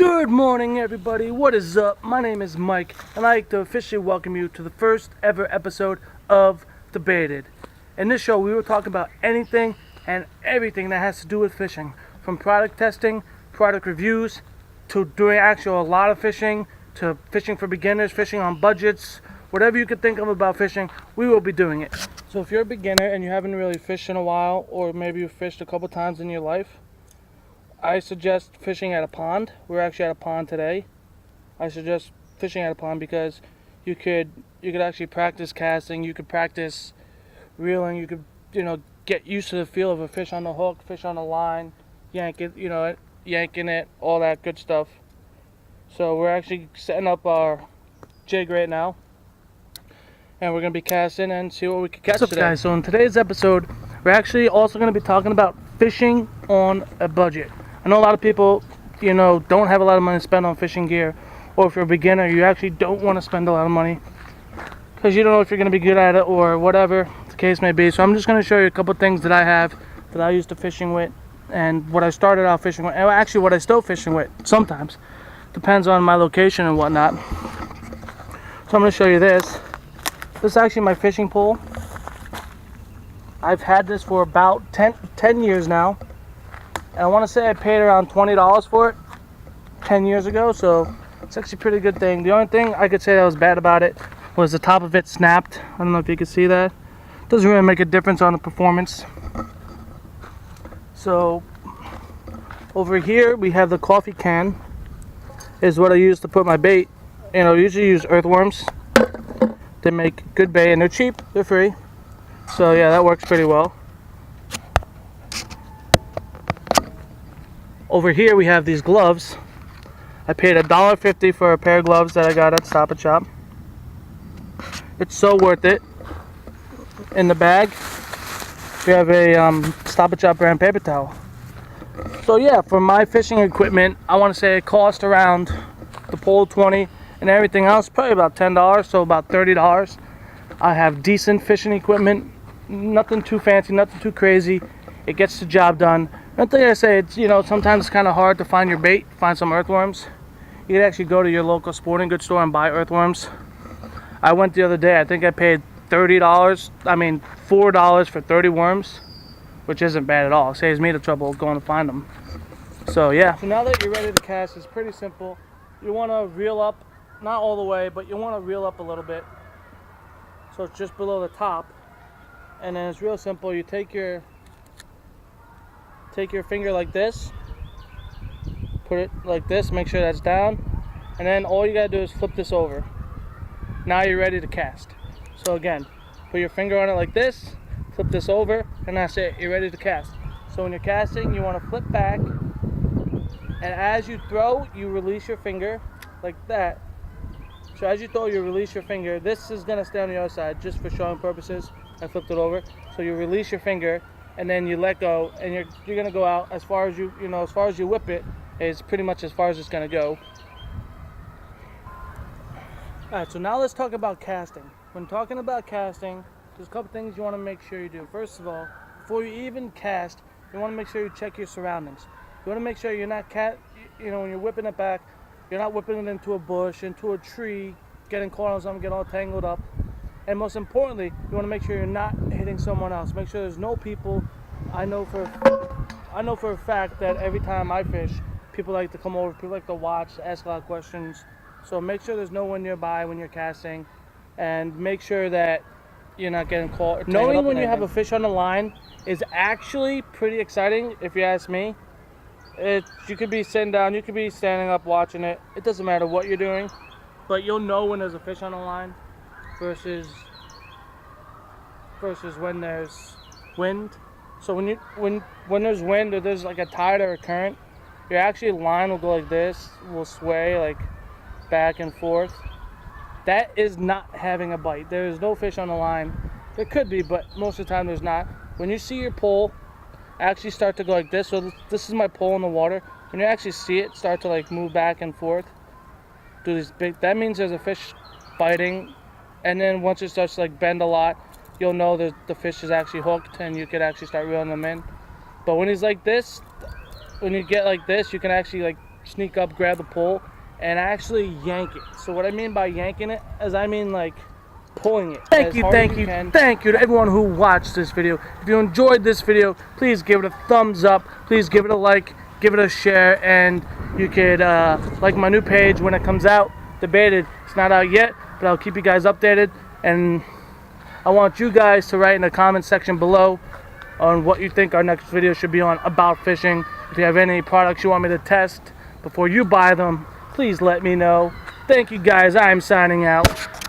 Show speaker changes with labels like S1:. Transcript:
S1: Good morning, everybody. What is up? My name is Mike, and I'd like to officially welcome you to the first ever episode of Debated. In this show, we will talk about anything and everything that has to do with fishing, from product testing, product reviews, to doing a lot of fishing, to fishing for beginners, fishing on budgets, whatever you could think of about fishing, we will be doing it. So if you're a beginner and you haven't really fished in a while, or maybe you've fished a couple times in your life, I suggest fishing at a pond. We're actually at a pond today. I suggest fishing at a pond because you could actually practice casting, you could practice reeling, you could, get used to the feel of a fish on the hook, fish on the line, yanking it, all that good stuff. So we're actually setting up our jig right now, and we're going to be casting and see what we can catch today. What's up, guys? So in today's episode, we're actually also going to be talking about fishing on a budget. I know a lot of people, don't have a lot of money to spend on fishing gear, or if you're a beginner, you actually don't want to spend a lot of money because you don't know if you're going to be good at it or whatever the case may be. So I'm just going to show you a couple things that I have that I used to fishing with, and what I started out fishing with, and actually what I still fishing with sometimes. Depends on my location and whatnot. So I'm going to show you this. This is actually my fishing pole. I've had this for about 10 years now. And I want to say I paid around $20 for it 10 years ago, so it's actually a pretty good thing. The only thing I could say that was bad about it was the top of it snapped. I don't know if you can see that. Doesn't really make a difference on the performance. So over here we have the coffee can, is what I use to put my bait. I usually use earthworms. They make good bait and they're cheap, they're free. So yeah, that works pretty well. Over here we have these gloves. I paid $1.50 for a pair of gloves that I got at Stop & Shop. It's so worth it. In the bag, we have a Stop & Shop brand paper towel. So yeah, for my fishing equipment, I want to say it cost around the pole $20 and everything else probably about $10, so about $30. I have decent fishing equipment, nothing too fancy, nothing too crazy. It gets the job done. One thing I say, it's sometimes it's kind of hard to find your bait, find some earthworms. You can actually go to your local sporting goods store and buy earthworms. I went the other day, I think I paid $4 for 30 worms, which isn't bad at all. It saves me the trouble of going to find them. So yeah. So now that you're ready to cast, it's pretty simple. You want to reel up, not all the way, but you want to reel up a little bit. So it's just below the top. And then it's real simple. You take your finger like this, put it like this, make sure that's down, and then all you gotta do is flip this over. Now you're ready to cast. So again, put your finger on it like this, flip this over, and that's it, you're ready to cast. So when you're casting, you want to flip back, and as you throw, you release your finger like that. So as you throw, you release your finger. This is gonna stay on the other side just for showing purposes. I flipped it over. So you release your finger, and then you let go, and you're gonna go out as far as as far as you whip it is pretty much as far as it's gonna go. Alright, so now let's talk about casting. When talking about casting, there's a couple things you want to make sure you do. First of all, before you even cast, you want to make sure you check your surroundings. You want to make sure you're not when you're whipping it back, you're not whipping it into a bush, into a tree, getting caught on something, get all tangled up. And most importantly, you want to make sure you're not hitting someone else. Make sure there's no people. I know for a fact that every time I fish, people like to come over, people like to watch, ask a lot of questions. So make sure there's no one nearby when you're casting, and make sure that you're not getting caught. Knowing when you have a fish on the line is actually pretty exciting, if you ask me. You could be sitting down, you could be standing up watching it. It doesn't matter what you're doing, but you'll know when there's a fish on the line versus when there's wind. So when there's wind, or there's like a tide or a current, your actual line will go like this, will sway like back and forth. That is not having a bite. There is no fish on the line. There could be, but most of the time there's not. When you see your pole actually start to go like this, so this is my pole in the water. When you actually see it start to like move back and forth, do these big, that means there's a fish biting. And then once it starts to like bend a lot, you'll know that the fish is actually hooked, and you could actually start reeling them in. But when he's like this, when you get like this, you can actually like sneak up, grab the pole, and actually yank it. So what I mean by yanking it is I mean like pulling it. Thank you to everyone who watched this video. If you enjoyed this video, please give it a thumbs up. Please give it a like, give it a share, and you could like my new page when it comes out, Debated. It's not out yet, but I'll keep you guys updated. And I want you guys to write in the comment section below on what you think our next video should be on about fishing. If you have any products you want me to test before you buy them, please let me know. Thank you guys. I'm signing out.